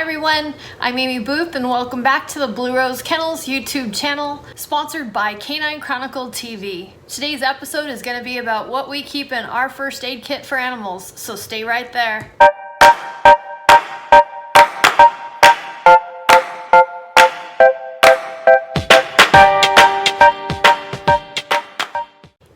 Hi everyone, I'm Amy Booth and welcome back to the Blue Rose Kennels YouTube channel, sponsored by Canine Chronicle TV. Today's episode is going to be about what we keep in our first aid kit for animals, so stay right there.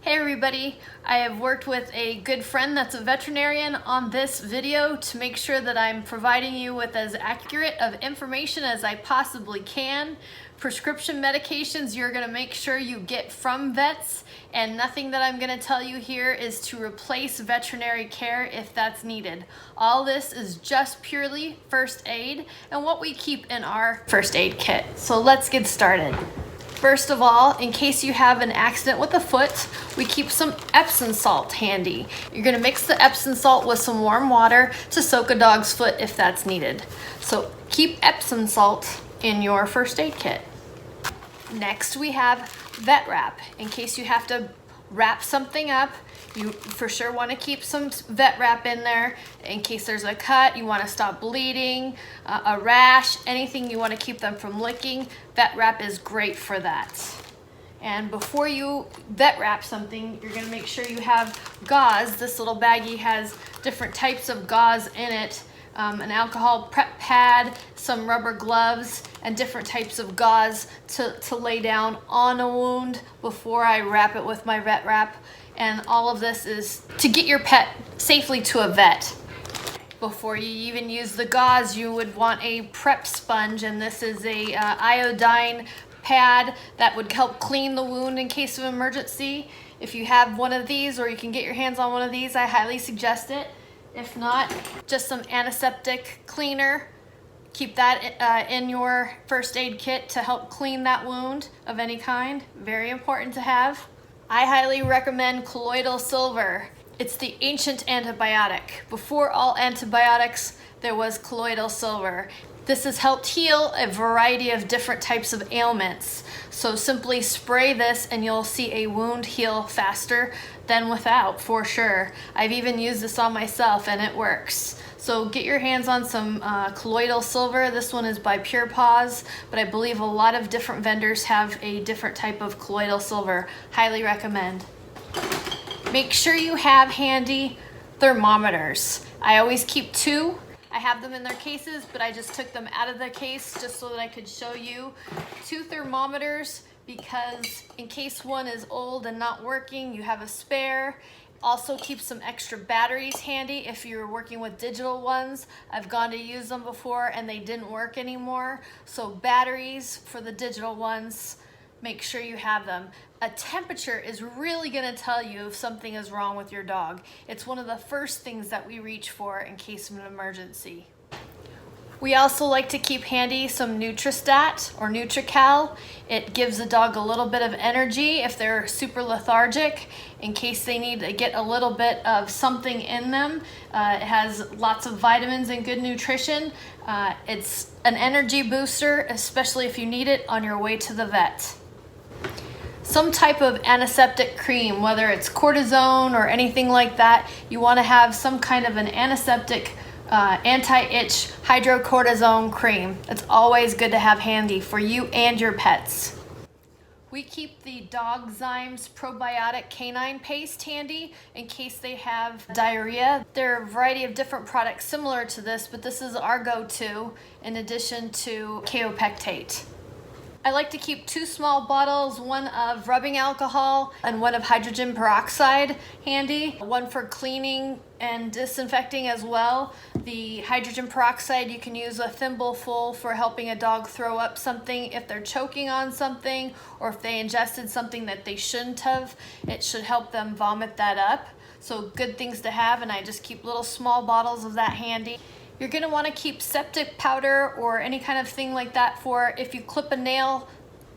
Hey everybody, I have worked with a good friend that's a veterinarian on this video to make sure that I'm providing you with as accurate of information as I possibly can. Prescription medications you're going to make sure you get from vets, and nothing that I'm going to tell you here is to replace veterinary care if that's needed. All this is just purely first aid and what we keep in our first aid kit. So let's get started. First of all, in case you have an accident with a foot, we keep some Epsom salt handy. You're going to mix the Epsom salt with some warm water to soak a dog's foot if that's needed. So keep Epsom salt in your first aid kit. Next, we have vet wrap. In case you have to wrap something up, you for sure want to keep some vet wrap in there in case there's a cut, you want to stop bleeding, a rash, anything you want to keep them from licking. Vet wrap is great for that. And before you vet wrap something, you're going to make sure you have gauze. This little baggie has different types of gauze in it. An alcohol prep pad, some rubber gloves, and different types of gauze to lay down on a wound before I wrap it with my vet wrap. And all of this is to get your pet safely to a vet. Before you even use the gauze, you would want a prep sponge, and this is a iodine pad that would help clean the wound in case of emergency. If you have one of these, or you can get your hands on one of these, I highly suggest it. If not, just some antiseptic cleaner. Keep that in your first aid kit to help clean that wound of any kind. Very important to have. I highly recommend colloidal silver. It's the ancient antibiotic. Before all antibiotics, there was colloidal silver. This has helped heal a variety of different types of ailments. So simply spray this and you'll see a wound heal faster than without, for sure. I've even used this on myself and it works. So get your hands on some colloidal silver. This one is by Pure Paws, but I believe a lot of different vendors have a different type of colloidal silver. Highly recommend. Make sure you have handy thermometers. I always keep two. I have them in their cases, but I just took them out of the case just so that I could show you. Two thermometers, because in case one is old and not working, you have a spare. Also keep some extra batteries handy if you're working with digital ones. I've gone to use them before and they didn't work anymore. So batteries for the digital ones, make sure you have them. A temperature is really going to tell you if something is wrong with your dog. It's one of the first things that we reach for in case of an emergency. We also like to keep handy some Nutristat or Nutrical. It gives the dog a little bit of energy if they're super lethargic, in case they need to get a little bit of something in them. It has lots of vitamins and good nutrition. It's an energy booster, especially if you need it on your way to the vet. Some type of antiseptic cream, whether it's cortisone or anything like that, you want to have some kind of an antiseptic anti-itch hydrocortisone cream. It's always good to have handy for you and your pets. We keep the Dog Zymes probiotic canine paste handy in case they have diarrhea. There are a variety of different products similar to this, but this is our go-to in addition to kaopectate. I like to keep two small bottles, one of rubbing alcohol and one of hydrogen peroxide handy, one for cleaning and disinfecting as well. The hydrogen peroxide, you can use a thimbleful for helping a dog throw up something if they're choking on something or if they ingested something that they shouldn't have. It should help them vomit that up. So good things to have, and I just keep little small bottles of that handy. You're going to want to keep septic powder or any kind of thing like that for if you clip a nail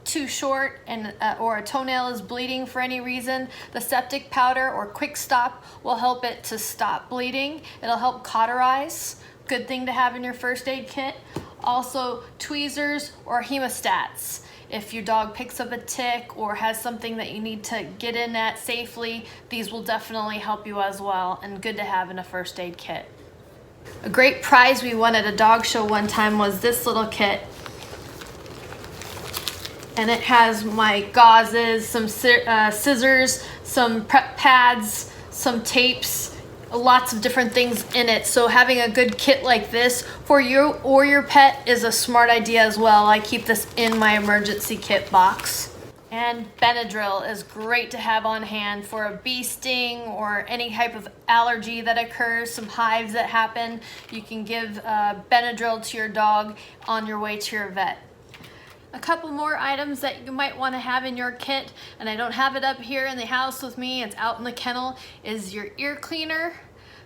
too short and or a toenail is bleeding for any reason. The septic powder or quick stop will help it to stop bleeding. It'll help cauterize. Good thing to have in your first aid kit. Also tweezers or hemostats. If your dog picks up a tick or has something that you need to get in at safely, these will definitely help you as well, and good to have in a first aid kit. A great prize we won at a dog show one time was this little kit. And it has my gauzes, some scissors, some prep pads, some tapes, lots of different things in it. So having a good kit like this for you or your pet is a smart idea as well. I keep this in my emergency kit box. And Benadryl is great to have on hand for a bee sting or any type of allergy that occurs, some hives that happen. You can give Benadryl to your dog on your way to your vet. A couple more items that you might want to have in your kit, and I don't have it up here in the house with me, it's out in the kennel, is your ear cleaner,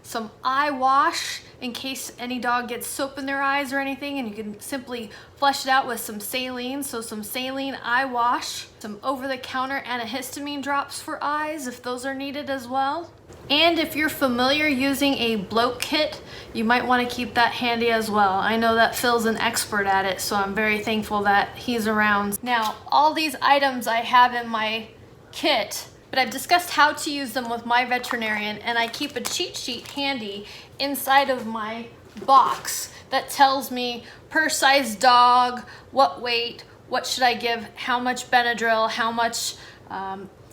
some eye wash in case any dog gets soap in their eyes or anything, and you can simply flush it out with some saline, so some saline eye wash, some over-the-counter antihistamine drops for eyes if those are needed as well. And if you're familiar using a bloat kit, you might want to keep that handy as well. I know that Phil's an expert at it, so I'm very thankful that he's around. Now, all these items I have in my kit, but I've discussed how to use them with my veterinarian, and I keep a cheat sheet handy inside of my box that tells me per size dog, what weight, what should I give, how much Benadryl, how much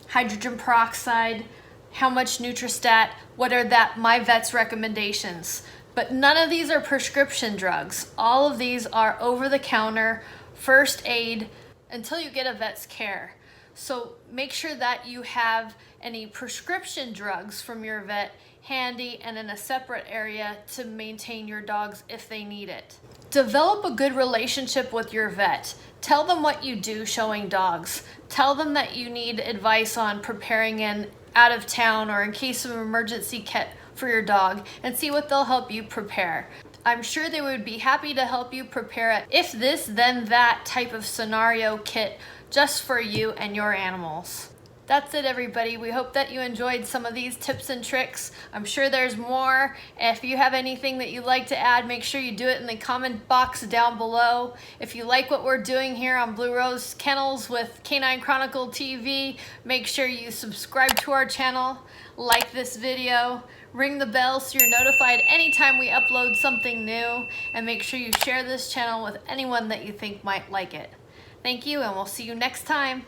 hydrogen peroxide, how much Nutristat, what are my vet's recommendations. But none of these are prescription drugs. All of these are over-the-counter, first aid, until you get a vet's care. So make sure that you have any prescription drugs from your vet handy and in a separate area to maintain your dogs if they need it. Develop a good relationship with your vet. Tell them what you do showing dogs. Tell them that you need advice on preparing an out of town or in case of emergency kit for your dog, and see what they'll help you prepare. I'm sure they would be happy to help you prepare it if this then that type of scenario kit just for you and your animals. That's it, everybody. We hope that you enjoyed some of these tips and tricks. I'm sure there's more. If you have anything that you'd like to add, make sure you do it in the comment box down below. If you like what we're doing here on Blue Rose Kennels with Canine Chronicle TV, make sure you subscribe to our channel, like this video, ring the bell so you're notified anytime we upload something new, and make sure you share this channel with anyone that you think might like it. Thank you, and we'll see you next time.